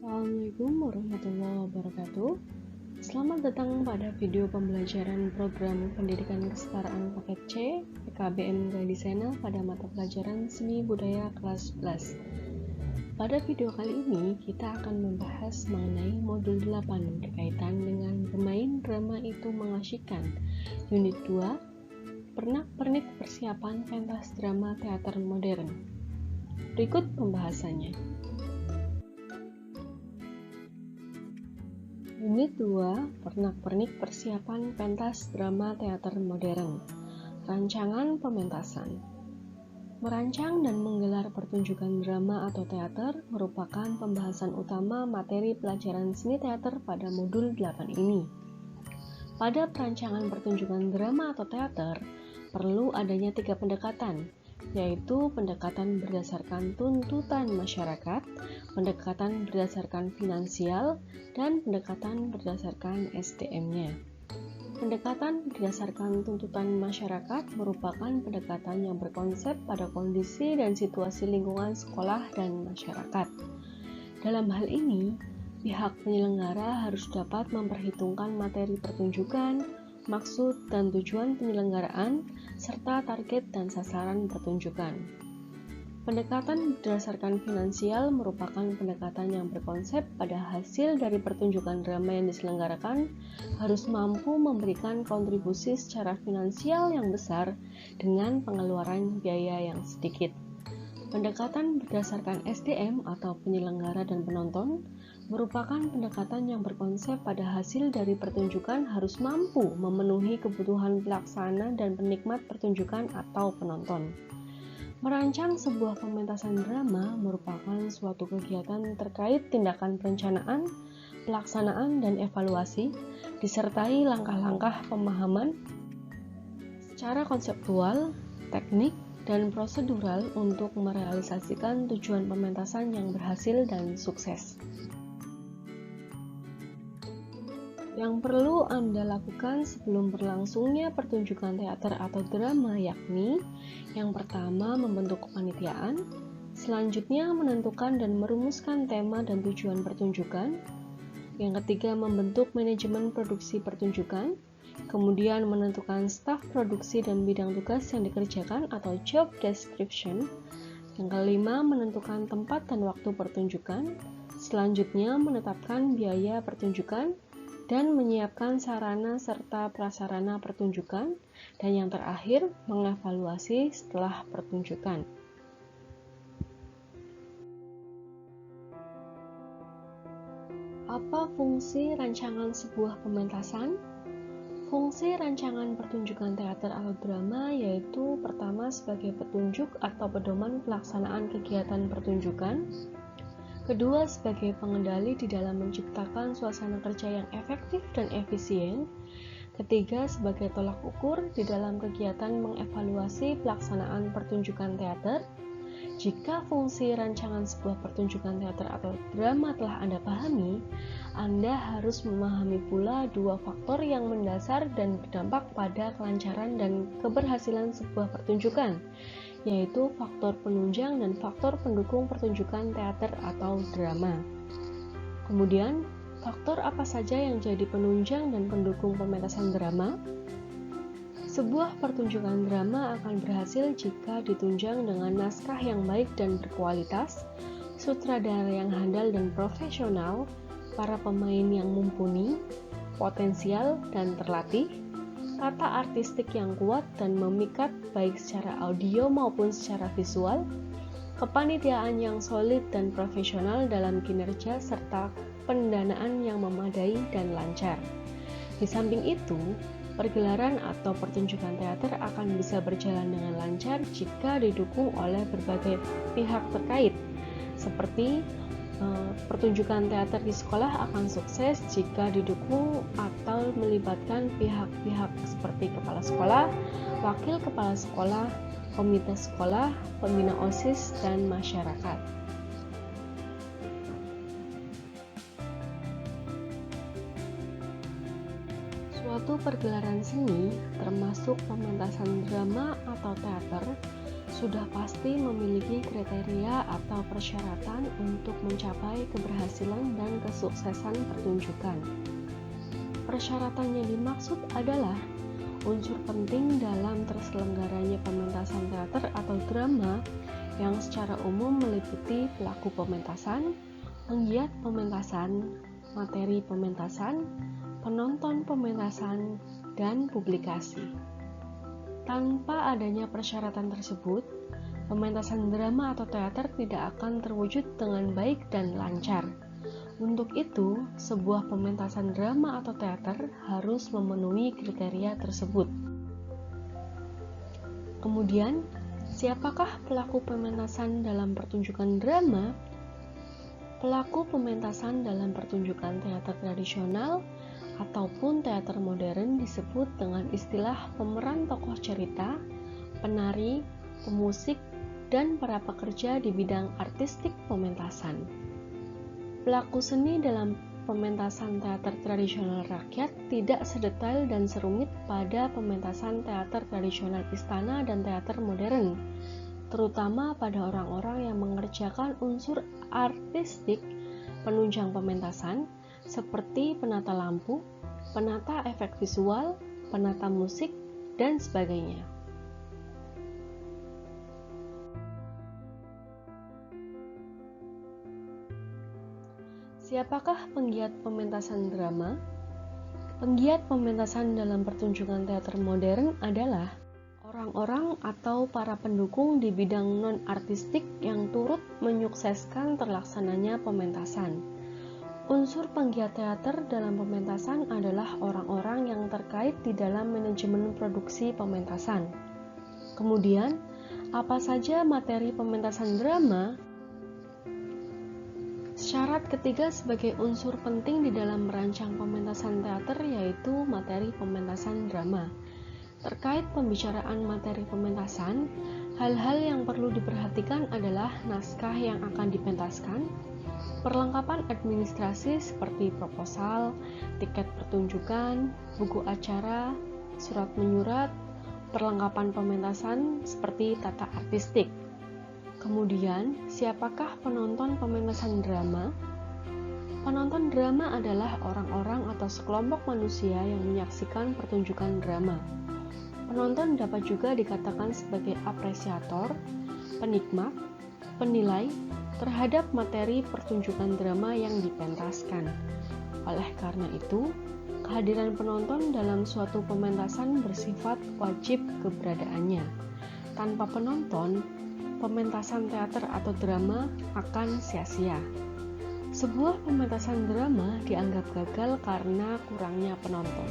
Assalamualaikum warahmatullahi wabarakatuh. Selamat datang pada video pembelajaran program Pendidikan Kesetaraan Paket C PKBM Galadisena pada mata pelajaran Seni Budaya kelas 11. Pada video kali ini kita akan membahas mengenai modul 8 berkaitan dengan bermain drama itu mengasyikkan. Unit 2, pernak-pernik persiapan pentas drama teater modern. Berikut pembahasannya. Unit 2, pernak-pernik persiapan pentas drama teater modern. Rancangan pementasan. Merancang dan menggelar pertunjukan drama atau teater merupakan pembahasan utama materi pelajaran seni teater pada modul 8 ini. Pada perancangan pertunjukan drama atau teater, perlu adanya 3 pendekatan, yaitu pendekatan berdasarkan tuntutan masyarakat, pendekatan berdasarkan finansial, dan pendekatan berdasarkan SDM-nya. Pendekatan berdasarkan tuntutan masyarakat merupakan pendekatan yang berkonsep pada kondisi dan situasi lingkungan sekolah dan masyarakat. Dalam hal ini, pihak penyelenggara harus dapat memperhitungkan materi pertunjukan, maksud dan tujuan penyelenggaraan, serta target dan sasaran pertunjukan. Pendekatan berdasarkan finansial merupakan pendekatan yang berkonsep pada hasil dari pertunjukan drama yang diselenggarakan harus mampu memberikan kontribusi secara finansial yang besar dengan pengeluaran biaya yang sedikit. Pendekatan berdasarkan SDM atau penyelenggara dan penonton merupakan pendekatan yang berkonsep pada hasil dari pertunjukan harus mampu memenuhi kebutuhan pelaksana dan penikmat pertunjukan atau penonton. Merancang sebuah pementasan drama merupakan suatu kegiatan terkait tindakan perencanaan, pelaksanaan, dan evaluasi, disertai langkah-langkah pemahaman secara konseptual, teknik, dan prosedural untuk merealisasikan tujuan pementasan yang berhasil dan sukses. Yang perlu Anda lakukan sebelum berlangsungnya pertunjukan teater atau drama yakni yang pertama membentuk kepanitiaan, selanjutnya menentukan dan merumuskan tema dan tujuan pertunjukan, yang ketiga membentuk manajemen produksi pertunjukan, kemudian menentukan staf produksi dan bidang tugas yang dikerjakan atau job description, yang kelima menentukan tempat dan waktu pertunjukan, selanjutnya menetapkan biaya pertunjukan, dan menyiapkan sarana serta prasarana pertunjukan, dan yang terakhir mengevaluasi setelah pertunjukan. Apa fungsi rancangan sebuah pementasan? Fungsi rancangan pertunjukan teater atau drama yaitu pertama sebagai petunjuk atau pedoman pelaksanaan kegiatan pertunjukan, kedua sebagai pengendali di dalam menciptakan suasana kerja yang efektif dan efisien, ketiga sebagai tolak ukur di dalam kegiatan mengevaluasi pelaksanaan pertunjukan teater. Jika fungsi rancangan sebuah pertunjukan teater atau drama telah Anda pahami, Anda harus memahami pula dua faktor yang mendasar dan berdampak pada kelancaran dan keberhasilan sebuah pertunjukan, yaitu faktor penunjang dan faktor pendukung pertunjukan teater atau drama. Kemudian, faktor apa saja yang jadi penunjang dan pendukung pementasan drama? Sebuah pertunjukan drama akan berhasil jika ditunjang dengan naskah yang baik dan berkualitas, sutradara yang handal dan profesional, para pemain yang mumpuni, potensial dan terlatih, tata artistik yang kuat dan memikat baik secara audio maupun secara visual, kepanitiaan yang solid dan profesional dalam kinerja serta pendanaan yang memadai dan lancar. Di samping itu, pergelaran atau pertunjukan teater akan bisa berjalan dengan lancar jika didukung oleh berbagai pihak terkait, seperti pertunjukan teater di sekolah akan sukses jika didukung atau melibatkan pihak-pihak seperti kepala sekolah, wakil kepala sekolah, komite sekolah, pembina OSIS, dan masyarakat. Suatu pergelaran seni, termasuk pementasan drama atau teater, sudah pasti memiliki kriteria atau persyaratan untuk mencapai keberhasilan dan kesuksesan pertunjukan. Persyaratan yang dimaksud adalah unsur penting dalam terselenggaranya pementasan teater atau drama yang secara umum meliputi pelaku pementasan, penggiat pementasan, materi pementasan, penonton pementasan, dan publikasi. Tanpa adanya persyaratan tersebut, pementasan drama atau teater tidak akan terwujud dengan baik dan lancar. Untuk itu, sebuah pementasan drama atau teater harus memenuhi kriteria tersebut. Kemudian, siapakah pelaku pementasan dalam pertunjukan drama? Pelaku pementasan dalam pertunjukan teater tradisional ataupun teater modern disebut dengan istilah pemeran tokoh cerita, penari, pemusik, dan para pekerja di bidang artistik pementasan. Pelaku seni dalam pementasan teater tradisional rakyat tidak sedetail dan serumit pada pementasan teater tradisional istana dan teater modern, terutama pada orang-orang yang mengerjakan unsur artistik penunjang pementasan seperti penata lampu, penata efek visual, penata musik, dan sebagainya. Siapakah penggiat pementasan drama? Penggiat pementasan dalam pertunjukan teater modern adalah orang-orang atau para pendukung di bidang non-artistik yang turut menyukseskan terlaksananya pementasan. Unsur penggiat teater dalam pementasan adalah orang-orang yang terkait di dalam manajemen produksi pementasan. Kemudian, apa saja materi pementasan drama? Syarat ketiga sebagai unsur penting di dalam merancang pementasan teater yaitu materi pementasan drama. Terkait pembicaraan materi pementasan, hal-hal yang perlu diperhatikan adalah naskah yang akan dipentaskan, perlengkapan administrasi seperti proposal, tiket pertunjukan, buku acara, surat menyurat, perlengkapan pementasan seperti tata artistik. Kemudian, siapakah penonton pementasan drama? Penonton drama adalah orang-orang atau sekelompok manusia yang menyaksikan pertunjukan drama. Penonton dapat juga dikatakan sebagai apresiator, penikmat, penilai terhadap materi pertunjukan drama yang dipentaskan. Oleh karena itu, kehadiran penonton dalam suatu pementasan bersifat wajib keberadaannya. Tanpa penonton, pementasan teater atau drama akan sia-sia. Sebuah pementasan drama dianggap gagal karena kurangnya penonton.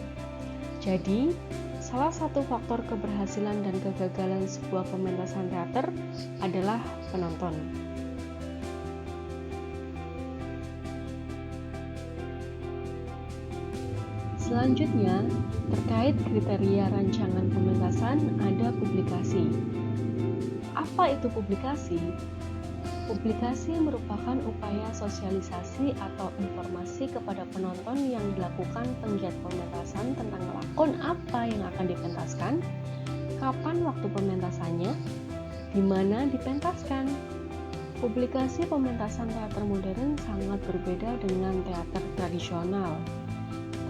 Jadi, salah satu faktor keberhasilan dan kegagalan sebuah pementasan teater adalah penonton. Selanjutnya, terkait kriteria rancangan pementasan ada publikasi. Apa itu publikasi? Publikasi merupakan upaya sosialisasi atau informasi kepada penonton yang dilakukan penggiat pementasan tentang lakon apa yang akan dipentaskan, kapan waktu pementasannya, di mana dipentaskan. Publikasi pementasan teater modern sangat berbeda dengan teater tradisional.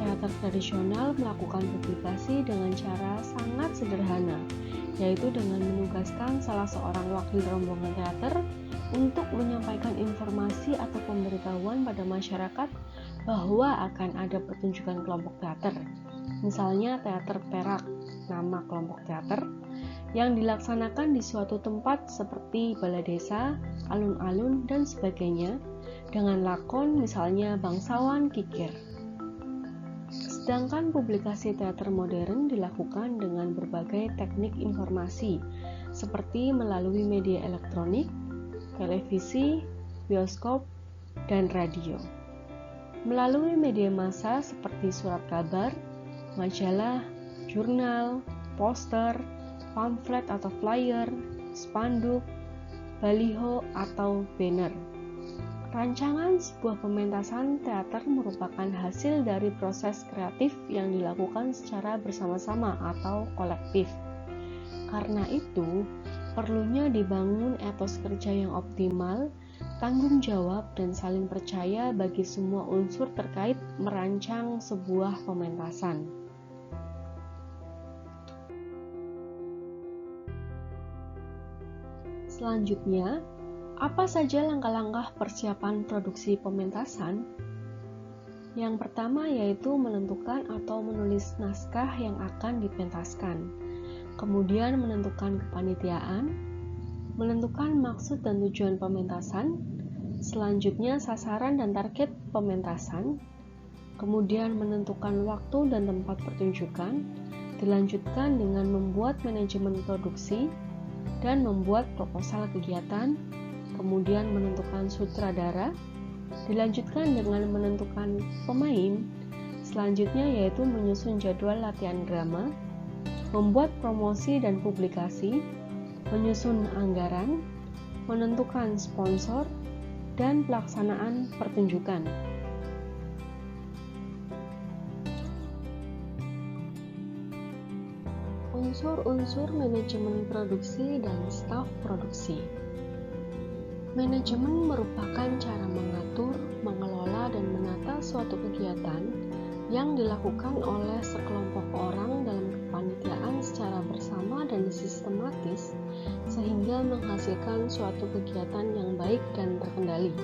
Teater tradisional melakukan publikasi dengan cara sangat sederhana, yaitu dengan menugaskan salah seorang wakil rombongan teater untuk menyampaikan informasi atau pemberitahuan pada masyarakat bahwa akan ada pertunjukan kelompok teater. Misalnya teater Perak, nama kelompok teater, yang dilaksanakan di suatu tempat seperti balai desa, alun-alun, dan sebagainya, dengan lakon misalnya Bangsawan Kikir. Sedangkan publikasi teater modern dilakukan dengan berbagai teknik informasi, seperti melalui media elektronik, televisi, bioskop, dan radio. Melalui media massa seperti surat kabar, majalah, jurnal, poster, pamflet atau flyer, spanduk, baliho, atau banner. Rancangan sebuah pementasan teater merupakan hasil dari proses kreatif yang dilakukan secara bersama-sama atau kolektif. Karena itu, Perlunya dibangun etos kerja yang optimal, tanggung jawab, dan saling percaya bagi semua unsur terkait merancang sebuah pementasan. Selanjutnya, apa saja langkah-langkah persiapan produksi pementasan? Yang pertama yaitu menentukan atau menulis naskah yang akan dipentaskan. Kemudian menentukan kepanitiaan, menentukan maksud dan tujuan pementasan, selanjutnya sasaran dan target pementasan, kemudian menentukan waktu dan tempat pertunjukan, dilanjutkan dengan membuat manajemen produksi dan membuat proposal kegiatan, kemudian menentukan sutradara, dilanjutkan dengan menentukan pemain, selanjutnya yaitu menyusun jadwal latihan drama, membuat promosi dan publikasi, menyusun anggaran, menentukan sponsor, dan pelaksanaan pertunjukan. Unsur-unsur manajemen produksi dan staf produksi. Manajemen merupakan cara mengatur, mengelola, dan menata suatu kegiatan yang dilakukan oleh sekelompok orang dalam kepanitiaan secara bersama dan sistematis sehingga menghasilkan suatu kegiatan yang baik dan terkendali.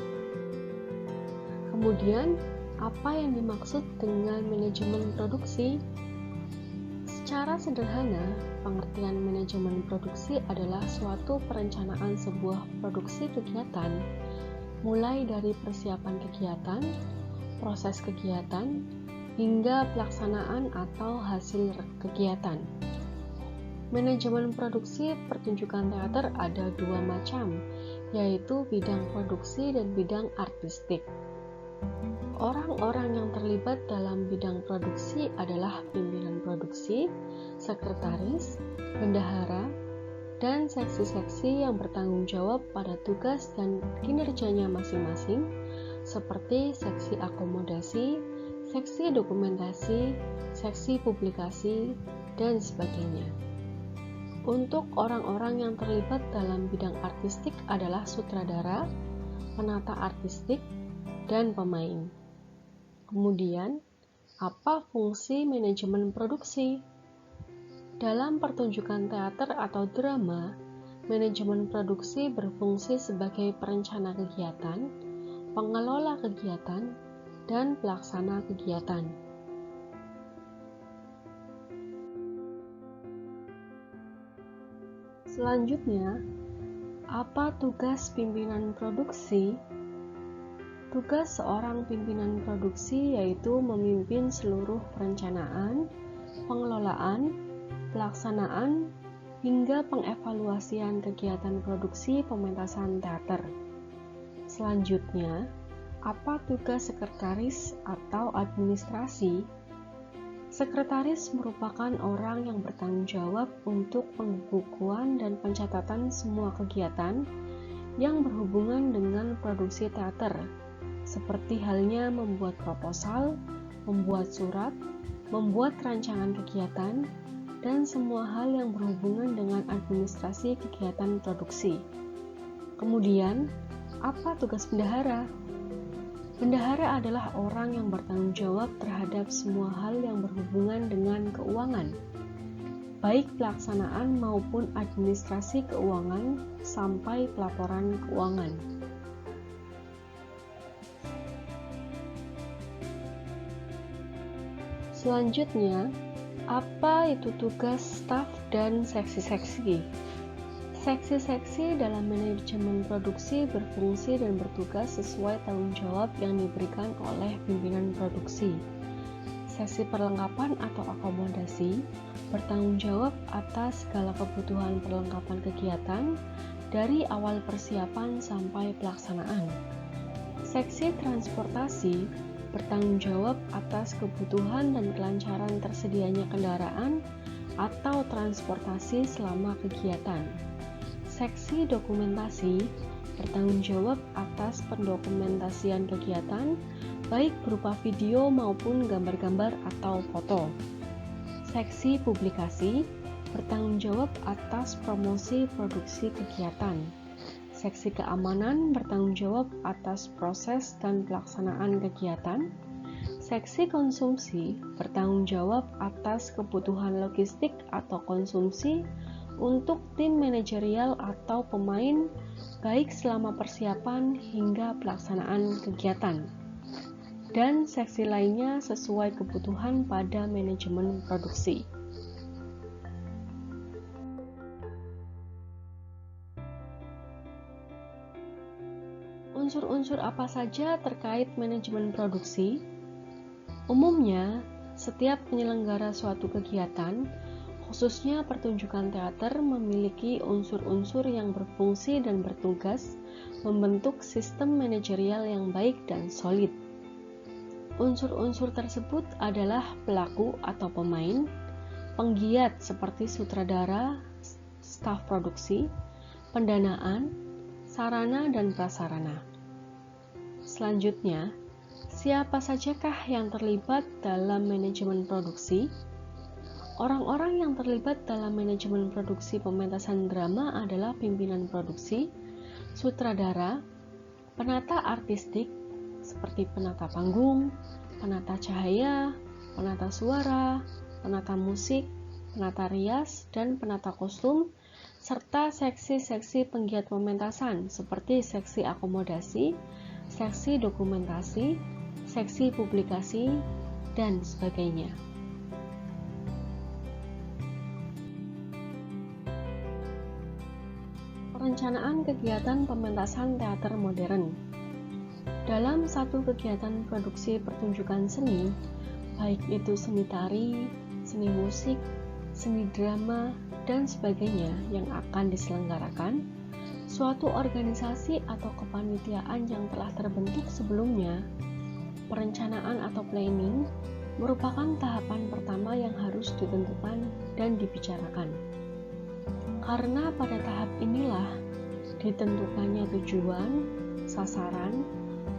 Kemudian, apa yang dimaksud dengan manajemen produksi? Secara sederhana, pengertian manajemen produksi adalah suatu perencanaan sebuah produksi kegiatan, mulai dari persiapan kegiatan, proses kegiatan, hingga pelaksanaan atau hasil kegiatan. Manajemen produksi pertunjukan teater ada dua macam, yaitu bidang produksi dan bidang artistik. Orang-orang yang terlibat dalam bidang produksi adalah pimpinan produksi, sekretaris, bendahara, dan seksi-seksi yang bertanggung jawab pada tugas dan kinerjanya masing-masing, seperti seksi akomodasi, seksi dokumentasi, seksi publikasi, dan sebagainya. Untuk orang-orang yang terlibat dalam bidang artistik adalah sutradara, penata artistik, dan pemain. Kemudian, apa fungsi manajemen produksi? Dalam pertunjukan teater atau drama, manajemen produksi berfungsi sebagai perencana kegiatan, pengelola kegiatan, dan pelaksana kegiatan. Selanjutnya, apa tugas pimpinan produksi? Tugas seorang pimpinan produksi yaitu memimpin seluruh perencanaan, pengelolaan, pelaksanaan, hingga pengevaluasian kegiatan produksi pementasan teater. Selanjutnya, apa tugas sekretaris atau administrasi? Sekretaris merupakan orang yang bertanggung jawab untuk pembukuan dan pencatatan semua kegiatan yang berhubungan dengan produksi teater, seperti halnya membuat proposal, membuat surat, membuat rancangan kegiatan, dan semua hal yang berhubungan dengan administrasi kegiatan produksi. Kemudian, apa tugas bendahara? Bendahara adalah orang yang bertanggung jawab terhadap semua hal yang berhubungan dengan keuangan, baik pelaksanaan maupun administrasi keuangan sampai pelaporan keuangan. Selanjutnya, apa itu tugas staf dan seksi-seksi? Seksi-seksi dalam manajemen produksi berfungsi dan bertugas sesuai tanggung jawab yang diberikan oleh pimpinan produksi. Seksi perlengkapan atau akomodasi bertanggung jawab atas segala kebutuhan perlengkapan kegiatan dari awal persiapan sampai pelaksanaan. Seksi transportasi bertanggung jawab atas kebutuhan dan kelancaran tersedianya kendaraan atau transportasi selama kegiatan. Seksi dokumentasi bertanggung jawab atas pendokumentasian kegiatan, baik berupa video maupun gambar-gambar atau foto. Seksi publikasi bertanggung jawab atas promosi produksi kegiatan. Seksi keamanan bertanggung jawab atas proses dan pelaksanaan kegiatan. Seksi konsumsi bertanggung jawab atas kebutuhan logistik atau konsumsi untuk tim manajerial atau pemain, baik selama persiapan hingga pelaksanaan kegiatan. Dan seksi lainnya sesuai kebutuhan pada manajemen produksi. Unsur-unsur apa saja terkait manajemen produksi? Umumnya, setiap penyelenggara suatu kegiatan, khususnya pertunjukan teater, memiliki unsur-unsur yang berfungsi dan bertugas membentuk sistem manajerial yang baik dan solid. Unsur-unsur tersebut adalah pelaku atau pemain, penggiat seperti sutradara, staf produksi, pendanaan, sarana dan prasarana. Selanjutnya, siapa sajakah yang terlibat dalam manajemen produksi? Orang-orang yang terlibat dalam manajemen produksi pementasan drama adalah pimpinan produksi, sutradara, penata artistik seperti penata panggung, penata cahaya, penata suara, penata musik, penata rias, dan penata kostum, serta seksi-seksi penggiat pementasan seperti seksi akomodasi, seksi dokumentasi, seksi publikasi, dan sebagainya. Perencanaan kegiatan pementasan teater modern. Dalam satu kegiatan produksi pertunjukan seni, baik itu seni tari, seni musik, seni drama, dan sebagainya yang akan diselenggarakan, suatu organisasi atau kepanitiaan yang telah terbentuk sebelumnya, perencanaan atau planning, merupakan tahapan pertama yang harus ditentukan dan dibicarakan. Karena pada tahap inilah ditentukannya tujuan, sasaran,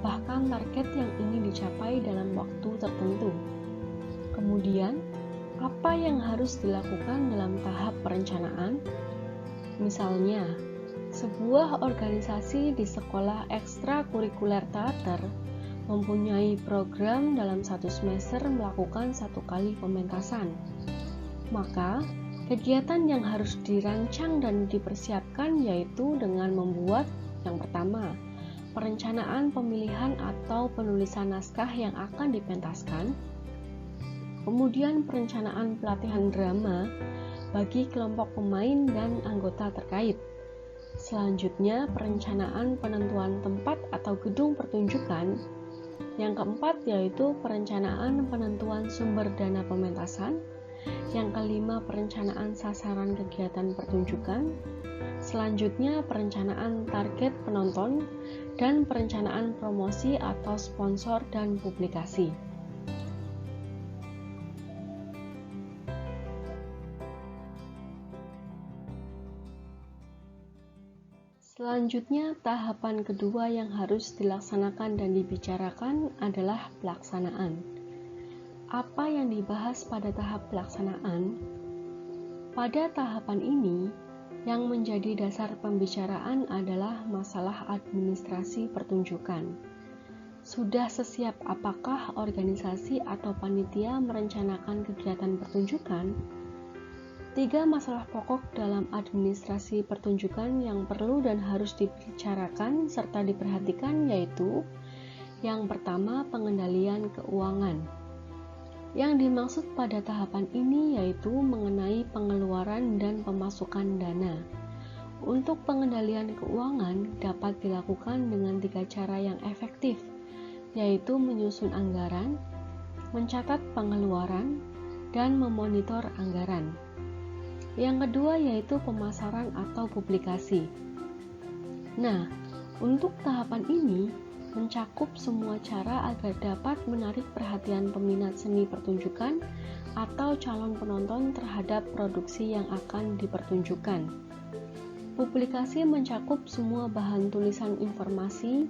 bahkan target yang ingin dicapai dalam waktu tertentu. Kemudian, apa yang harus dilakukan dalam tahap perencanaan? Misalnya, sebuah organisasi di sekolah ekstrakurikuler teater mempunyai program dalam satu semester melakukan 1 kali pementasan. Maka, kegiatan yang harus dirancang dan dipersiapkan yaitu dengan membuat yang pertama, perencanaan pemilihan atau penulisan naskah yang akan dipentaskan, kemudian perencanaan pelatihan drama bagi kelompok pemain dan anggota terkait. Selanjutnya, perencanaan penentuan tempat atau gedung pertunjukan. Yang keempat yaitu perencanaan penentuan sumber dana pementasan. Yang kelima, perencanaan sasaran kegiatan pertunjukan. Selanjutnya, perencanaan target penonton dan perencanaan promosi atau sponsor dan publikasi. Selanjutnya, tahapan kedua yang harus dilaksanakan dan dibicarakan adalah pelaksanaan. Apa yang dibahas pada tahap pelaksanaan? Pada tahapan ini, yang menjadi dasar pembicaraan adalah masalah administrasi pertunjukan. Sudah sesiap apakah organisasi atau panitia merencanakan kegiatan pertunjukan? 3 masalah pokok dalam administrasi pertunjukan yang perlu dan harus dibicarakan serta diperhatikan yaitu: yang pertama, pengendalian keuangan. Yang dimaksud pada tahapan ini yaitu mengenai pengeluaran dan pemasukan dana. Untuk pengendalian keuangan dapat dilakukan dengan 3 cara yang efektif, yaitu menyusun anggaran, mencatat pengeluaran, dan memonitor anggaran. Yang kedua yaitu pemasaran atau publikasi. Nah, untuk tahapan ini mencakup semua cara agar dapat menarik perhatian peminat seni pertunjukan atau calon penonton terhadap produksi yang akan dipertunjukkan. Publikasi mencakup semua bahan tulisan informasi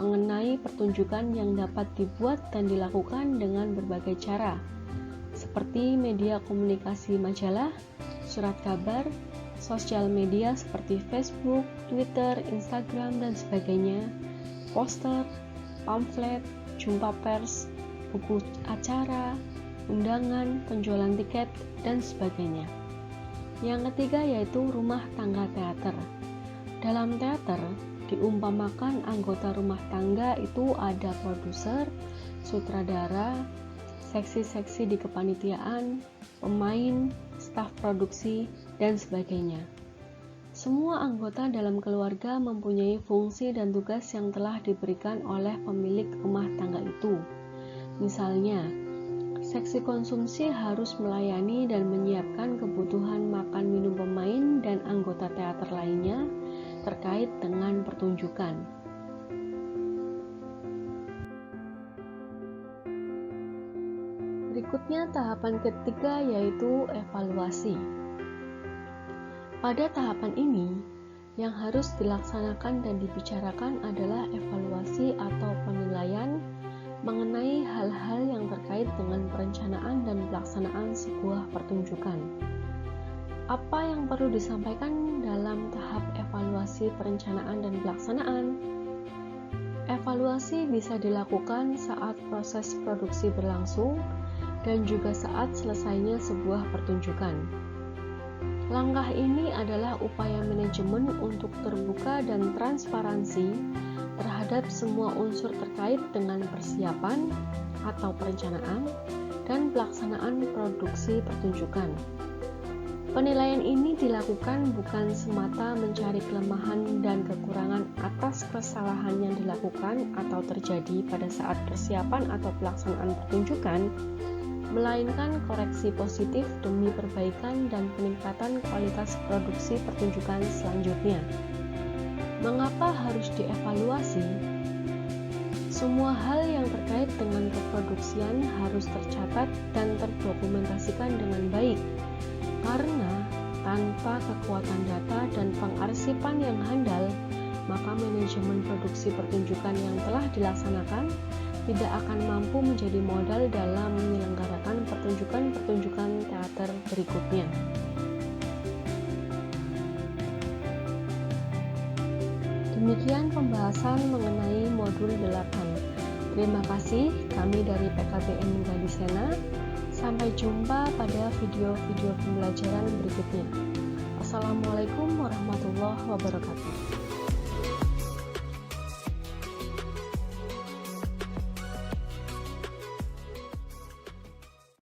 mengenai pertunjukan yang dapat dibuat dan dilakukan dengan berbagai cara, seperti media komunikasi majalah, surat kabar, sosial media seperti Facebook, Twitter, Instagram, dan sebagainya, poster, pamflet, jumpa pers, buku acara, undangan, penjualan tiket, dan sebagainya. Yang ketiga yaitu rumah tangga teater. Dalam teater, diumpamakan anggota rumah tangga itu ada produser, sutradara, seksi-seksi di kepanitiaan, pemain, staf produksi, dan sebagainya. Semua anggota dalam keluarga mempunyai fungsi dan tugas yang telah diberikan oleh pemilik rumah tangga itu. Misalnya, seksi konsumsi harus melayani dan menyiapkan kebutuhan makan minum pemain dan anggota teater lainnya terkait dengan pertunjukan. Berikutnya tahapan ketiga yaitu evaluasi. Pada tahapan ini, yang harus dilaksanakan dan dibicarakan adalah evaluasi atau penilaian mengenai hal-hal yang terkait dengan perencanaan dan pelaksanaan sebuah pertunjukan. Apa yang perlu disampaikan dalam tahap evaluasi perencanaan dan pelaksanaan? Evaluasi bisa dilakukan saat proses produksi berlangsung dan juga saat selesainya sebuah pertunjukan. Langkah ini adalah upaya manajemen untuk terbuka dan transparansi terhadap semua unsur terkait dengan persiapan atau perencanaan dan pelaksanaan produksi pertunjukan. Penilaian ini dilakukan bukan semata mencari kelemahan dan kekurangan atas kesalahan yang dilakukan atau terjadi pada saat persiapan atau pelaksanaan pertunjukan, melainkan koreksi positif demi perbaikan dan peningkatan kualitas produksi pertunjukan selanjutnya. Mengapa harus dievaluasi? Semua hal yang terkait dengan keproduksian harus tercatat dan terdokumentasikan dengan baik, karena tanpa kekuatan data dan pengarsipan yang handal, maka manajemen produksi pertunjukan yang telah dilaksanakan tidak akan mampu menjadi modal dalam menyelenggarakan pertunjukan-pertunjukan teater berikutnya. Demikian pembahasan mengenai modul 8. Terima kasih, kami dari PKBM Gadisena. Sampai jumpa pada video-video pembelajaran berikutnya. Assalamualaikum warahmatullahi wabarakatuh.